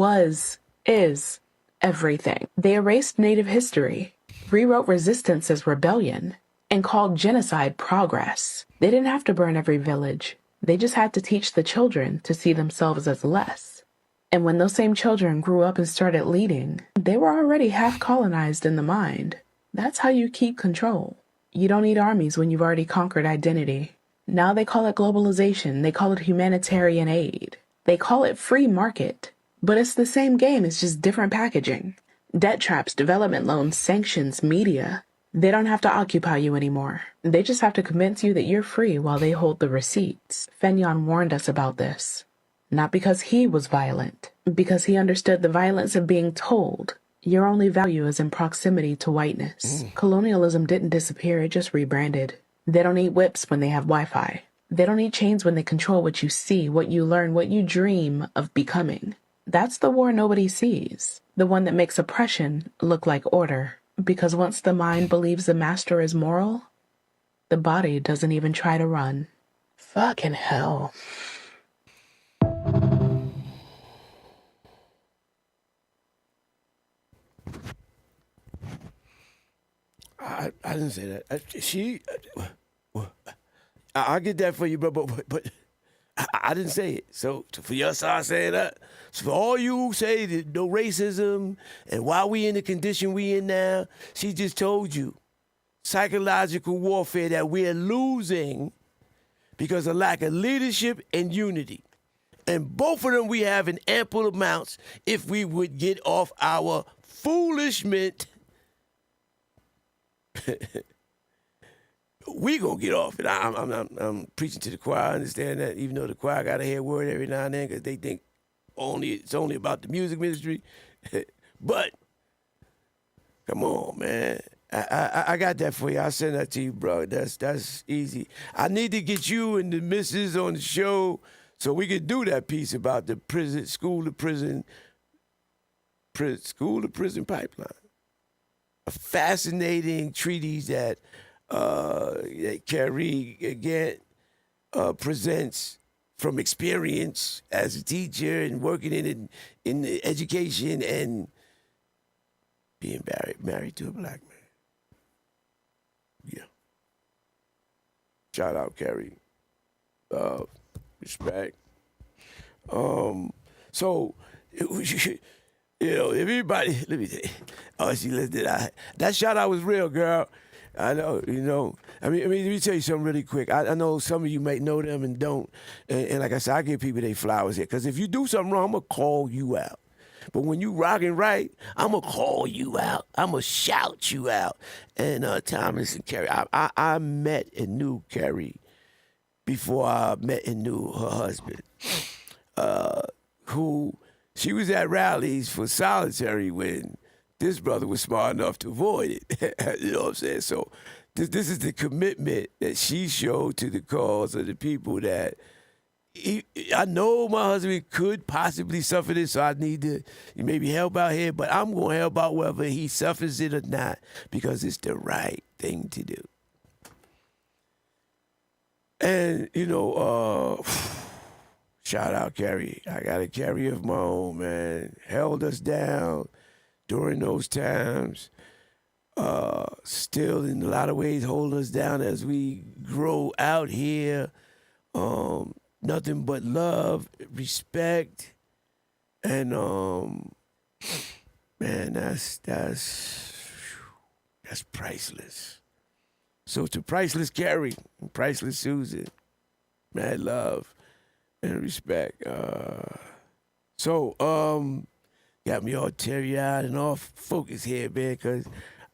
is everything. They erased Native history, rewrote resistance as rebellion, and called genocide progress. They didn't have to burn every village. They just had to teach the children to see themselves as less. And when those same children grew up and started leading, they were already half colonized in the mind. That's how you keep control. You don't need armies when you've already conquered identity. Now they call it globalization. They call it humanitarian aid. They call it free market. But it's the same game, it's just different packaging. Debt traps, development loans, sanctions, media. They don't have to occupy you anymore. They just have to convince you that you're free while they hold the receipts. Fenyon warned us about this. Not because he was violent, because he understood the violence of being told your only value is in proximity to whiteness. Colonialism didn't disappear, it just rebranded. They don't need whips when they have Wi-Fi. They don't need chains when they control what you see, what you learn, what you dream of becoming. That's the war nobody sees. The one that makes oppression look like order. Because once the mind believes the master is moral, the body doesn't even try to run. Fucking hell. I didn't say that. I'll get that for you, but I didn't say it. So for your side saying that, so for all you who say that no racism and why we in the condition we in now, she just told you psychological warfare that we're losing because of lack of leadership and unity. And both of them we have in ample amounts if we would get off our foolishment. We gonna get off it. I'm preaching to the choir. I understand that, even though the choir gotta hear a word every now and then because they think it's only about the music ministry. But come on, man. I got that for you. I'll send that to you, bro. That's easy. I need to get you and the missus on the show so we can do that piece about the school to prison pipeline. A fascinating treatise that Carrie again presents from experience as a teacher and working in education and being married to a black man. Yeah. Shout out, Carrie. Respect. So, everybody, let me tell you. Oh, she listed that shout out was real, girl. I know, I mean, let me tell you something really quick. I know some of you might know them and don't. And like I said, I give people their flowers here. Because if you do something wrong, I'm going to call you out. But when you rockin' right, I'm going to call you out. I'm going to shout you out. And Thomas and Carrie, I met and knew Carrie before I met and knew her husband, who she was at rallies for solitary when this brother was smart enough to avoid it. You know what I'm saying? So this is the commitment that she showed to the cause of the people that I know my husband could possibly suffer this, so I need to maybe help out here, but I'm going to help out whether he suffers it or not because it's the right thing to do. And, shout out Carrie. I got a Carrie of my own, man. Held us down during those times. Still, in a lot of ways, holding us down as we grow out here. Nothing but love, respect, and man, that's priceless. So to priceless Carrie, priceless Susan, mad love and respect. Got me all teary-eyed and off focus here, man, because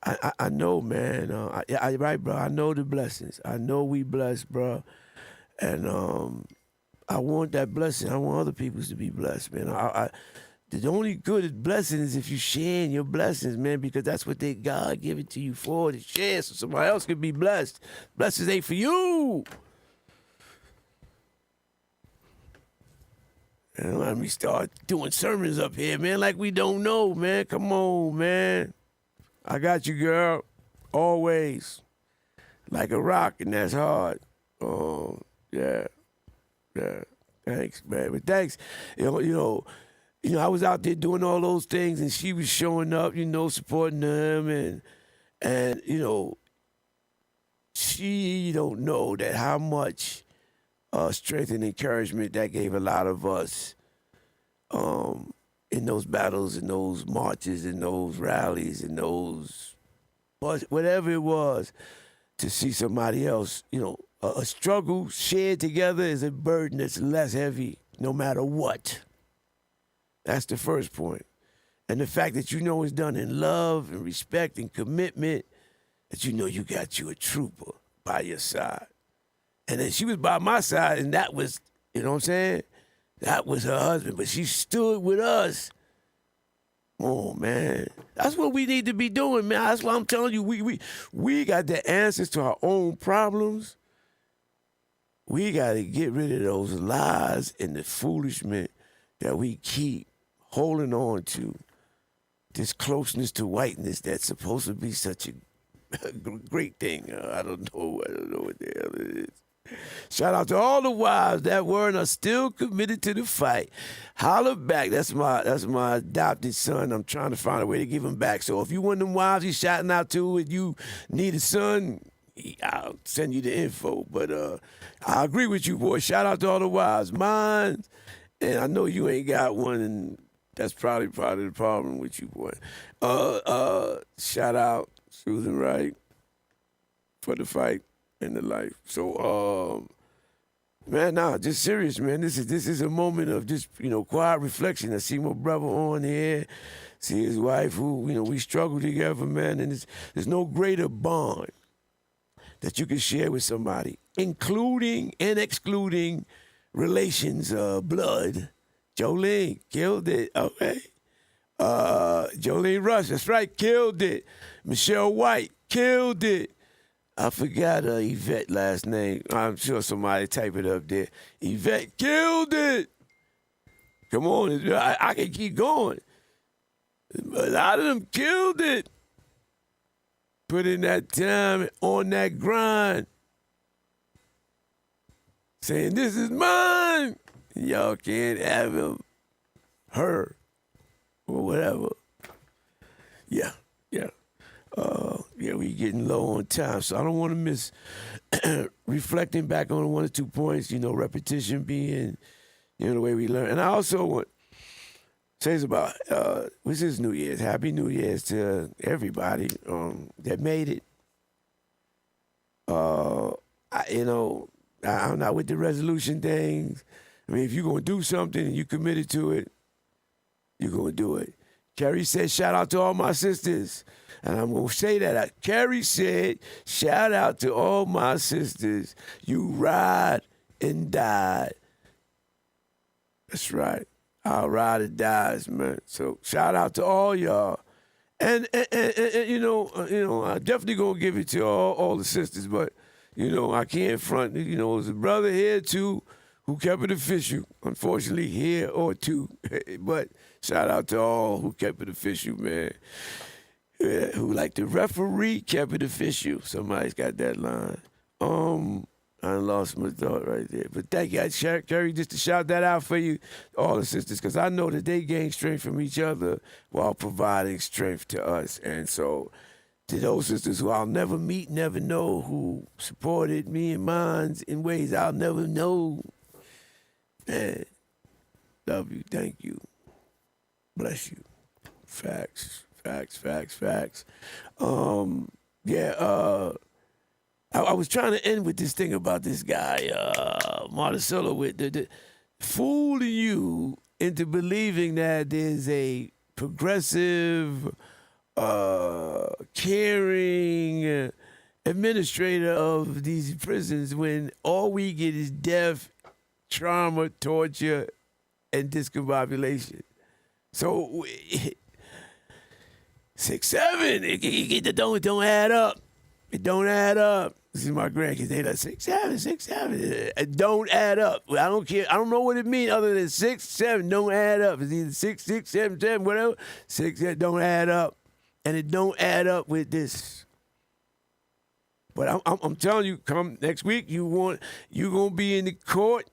I know, man. Right, bro. I know the blessings. I know we blessed, bro, and I want that blessing. I want other people to be blessed, man. The only good blessing is if you sharing your blessings, man, because that's what God give it to you for, to share so somebody else can be blessed. Blessings ain't for you. And let me start doing sermons up here, man, like we don't know, man. Come on, man. I got you, girl. Always. Like a rock, and that's hard. Yeah. Yeah, thanks, man. But thanks. I was out there doing all those things, and she was showing up, supporting him, and she don't know that how much strength and encouragement that gave a lot of us in those battles, in those marches, in those rallies, in those whatever it was, to see somebody else, a struggle shared together is a burden that's less heavy no matter what. That's the first point. And the fact that it's done in love and respect and commitment, that you got you a trooper by your side. And then she was by my side, and that was, you know what I'm saying? That was her husband, but she stood with us. Oh, man. That's what we need to be doing, man. That's why I'm telling you, we got the answers to our own problems. We got to get rid of those lies and the foolishness that we keep holding on to. This closeness to whiteness that's supposed to be such a great thing. I don't know what the hell it is. Shout out to all the wives that were and are still committed to the fight. Holler back. That's my adopted son. I'm trying to find a way to give him back. So if you one of them wives he's shouting out to and you need a son, I'll send you the info. But I agree with you, boy. Shout out to all the wives. Mine, and I know you ain't got one, and that's probably part of the problem with you, boy. Shout out Susan Wright for the fight and the life. So, man, just serious, man. This is a moment of just, quiet reflection. I see my brother on here, see his wife who, we struggle together, man, and there's no greater bond that you can share with somebody, including and excluding relations, blood. Jolene killed it, okay. Jolene Rush, that's right, killed it. Michelle White, killed it. I forgot Yvette last name. I'm sure somebody type it up there. Yvette killed it. Come on, I can keep going. A lot of them killed it. Put in that time on that grind. Saying, this is mine. Y'all can't have him, her, or whatever. Yeah. We getting low on time, so I don't want to miss reflecting back on one or 2 points, repetition being, the way we learn. And I also want to say about, this is New Year's. Happy New Year's to everybody that made it. I'm not with the resolution things. I mean, if you're going to do something and you're committed to it, you're going to do it. Carrie said, shout out to all my sisters. And I'm going to say that. Carrie said, shout out to all my sisters. You ride and died. That's right. I'll ride or dies, man. So shout out to all y'all. And I definitely gonna give it to all the sisters, but I can't front. There's a brother here too who kept it official. Unfortunately, here or two, but shout out to all who kept it official, man. Yeah, who like the referee kept it official. Somebody's got that line. I lost my thought right there. But thank you, Kerry, just to shout that out for you, all the sisters, because I know that they gain strength from each other while providing strength to us. And so to those sisters who I'll never meet, never know, who supported me and mine in ways I'll never know, man, love you, thank you, bless you. Facts. I was trying to end with this thing about this guy, Marticello, with the fooling you into believing that there's a progressive, caring administrator of these prisons when all we get is death, trauma, torture, and discombobulation. So 6, 7, it don't add up. It don't add up. This is my grandkids. They like 6, 7, 6, 7. It don't add up. I don't care. I don't know what it means other than 6, 7 don't add up. It's either 6, 6, 7, 7, whatever. 6, 7 don't add up, and it don't add up with this. But I'm telling you, come next week, you gonna be in the court.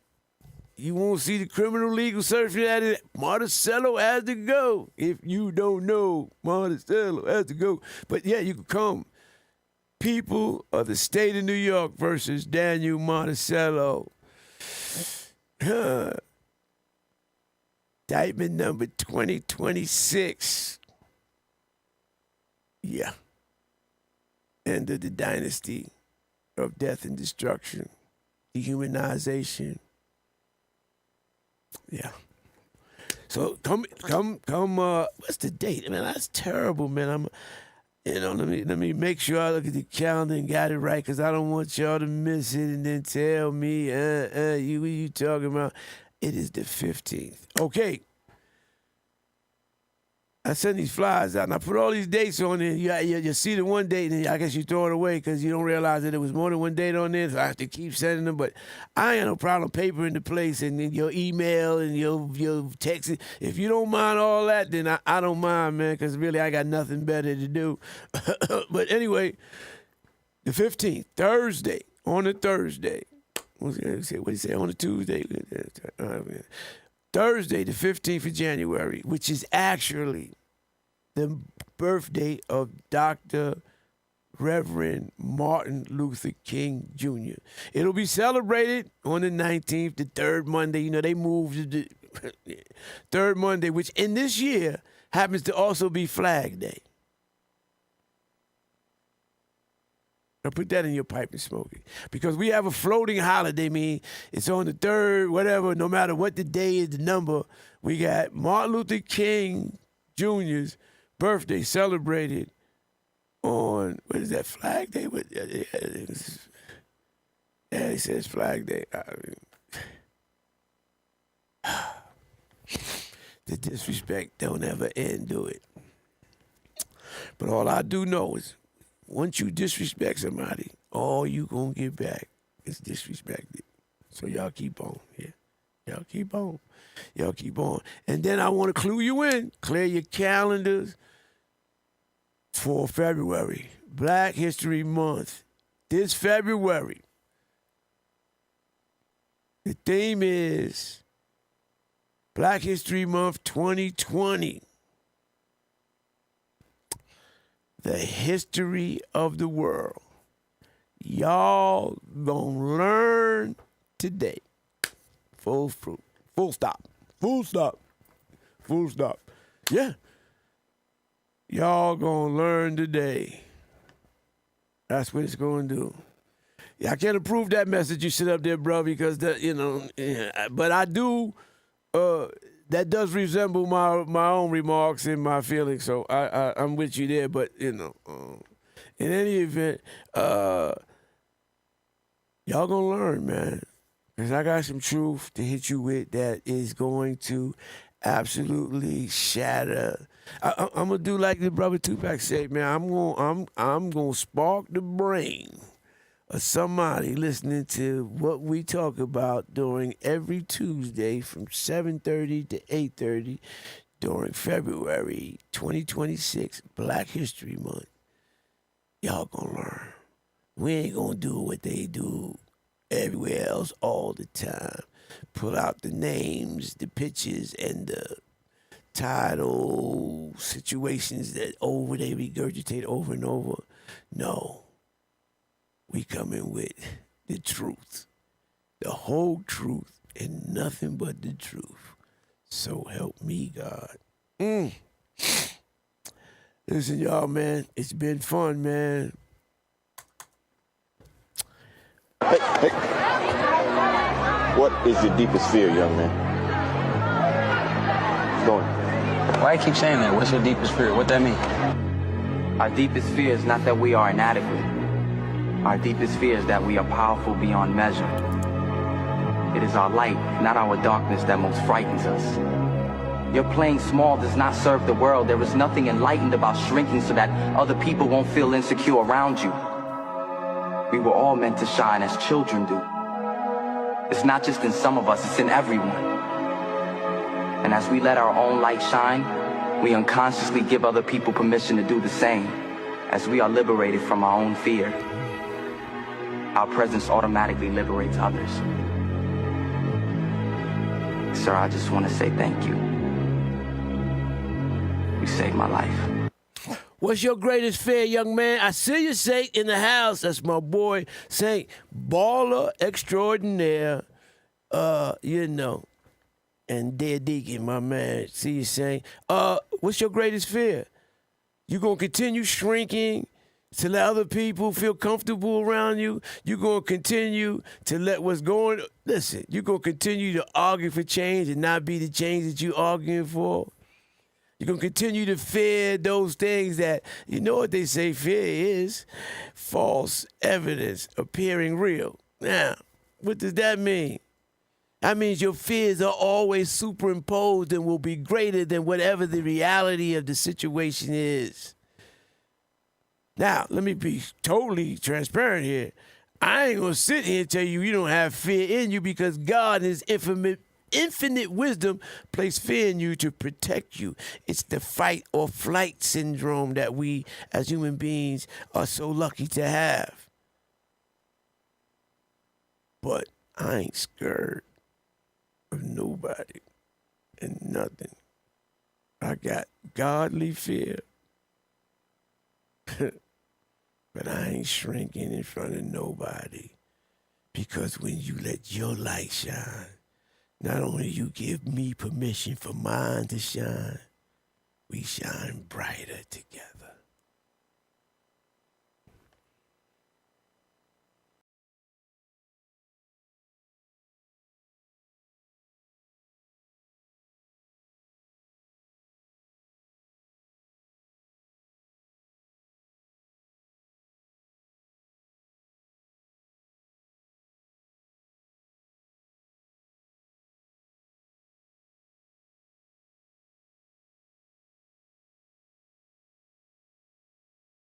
You won't see the criminal legal search at it. Marticello has to go. If you don't know, Marticello has to go. But yeah, you can come. People of the state of New York versus Daniel Marticello. Indictment number 2026. Yeah. End of the dynasty of death and destruction. Dehumanization. Yeah. So come. What's the date? Man, that's terrible, man. Let me make sure I look at the calendar and got it right, because I don't want y'all to miss it and then tell me, what you talking about? It is the 15th. Okay. I send these flyers out, and I put all these dates on there. You see the one date, and I guess you throw it away because you don't realize that there was more than one date on there, so I have to keep sending them. But I ain't no problem papering the place and then your email and your text. If you don't mind all that, then I don't mind, man, because really I got nothing better to do. But anyway, the 15th, Thursday, on a Thursday. What did he say? On a Tuesday? Thursday, the 15th of January, which is actually the birthday of Dr. Reverend Martin Luther King Jr. It'll be celebrated on the 19th, the third Monday. They moved the third Monday, which in this year happens to also be Flag Day. Now put that in your pipe and smoke it. Because we have a floating holiday, it's on the third, whatever, no matter what the day is, the number. We got Martin Luther King Jr.'s birthday celebrated on, what is that, Flag Day? Yeah, it says Flag Day. The disrespect don't ever end, do it. But all I do know is, once you disrespect somebody, all you gonna get back is disrespected. So y'all keep on, yeah. Y'all keep on. And then I want to clue you in. Clear your calendars for February. Black History Month. This February. The theme is Black History Month 2020. The history of the world. Y'all gonna learn today. Full fruit. Full stop. Yeah. Y'all gonna learn today. That's what it's gonna do. Yeah, I can't approve that message you sit up there, bro, because but I do. That does resemble my own remarks and my feelings, so I'm with you there. But in any event, y'all gonna learn, man, because I got some truth to hit you with that is going to absolutely shatter. I'm gonna do like the brother Tupac said, man. I'm gonna spark the brain of somebody listening to what we talk about during every Tuesday from 7:30 to 8:30 during February 2026, Black History Month. Y'all gonna learn. We ain't gonna do what they do everywhere else all the time. Pull out the names, the pictures, and the title situations that they regurgitate over and over. No. We coming with the truth. The whole truth and nothing but the truth. So help me God. Listen, y'all, man. It's been fun, man. Hey. What is your deepest fear, young man? Go on. Why you keep saying that? What's your deepest fear? What that mean? Our deepest fear is not that we are inadequate. Our deepest fear is that we are powerful beyond measure. It is our light, not our darkness, that most frightens us. Your playing small does not serve the world. There is nothing enlightened about shrinking so that other people won't feel insecure around you. We were all meant to shine as children do. It's not just in some of us, it's in everyone. And as we let our own light shine, we unconsciously give other people permission to do the same. As we are liberated from our own fear, our presence automatically liberates others. Sir, I just want to say thank you. You saved my life. What's your greatest fear, young man? I see you, Saint, in the house. That's my boy, Saint. Baller extraordinaire. And dear Deacon, my man. See you, Saint. What's your greatest fear? You gonna continue shrinking to let other people feel comfortable around you? You gonna continue to let what's going... Listen, you gonna continue to argue for change and not be the change that you arguing for? You're going to continue to fear those things that, you know what they say fear is? False evidence appearing real. Now, what does that mean? That means your fears are always superimposed and will be greater than whatever the reality of the situation is. Now, let me be totally transparent here. I ain't going to sit here and tell you don't have fear in you because God is infinite wisdom placed fear in you to protect you. It's the fight or flight syndrome that we as human beings are so lucky to have. But I ain't scared of nobody and nothing. I got godly fear. But I ain't shrinking in front of nobody. Because when you let your light shine, not only you give me permission for mine to shine, we shine brighter together.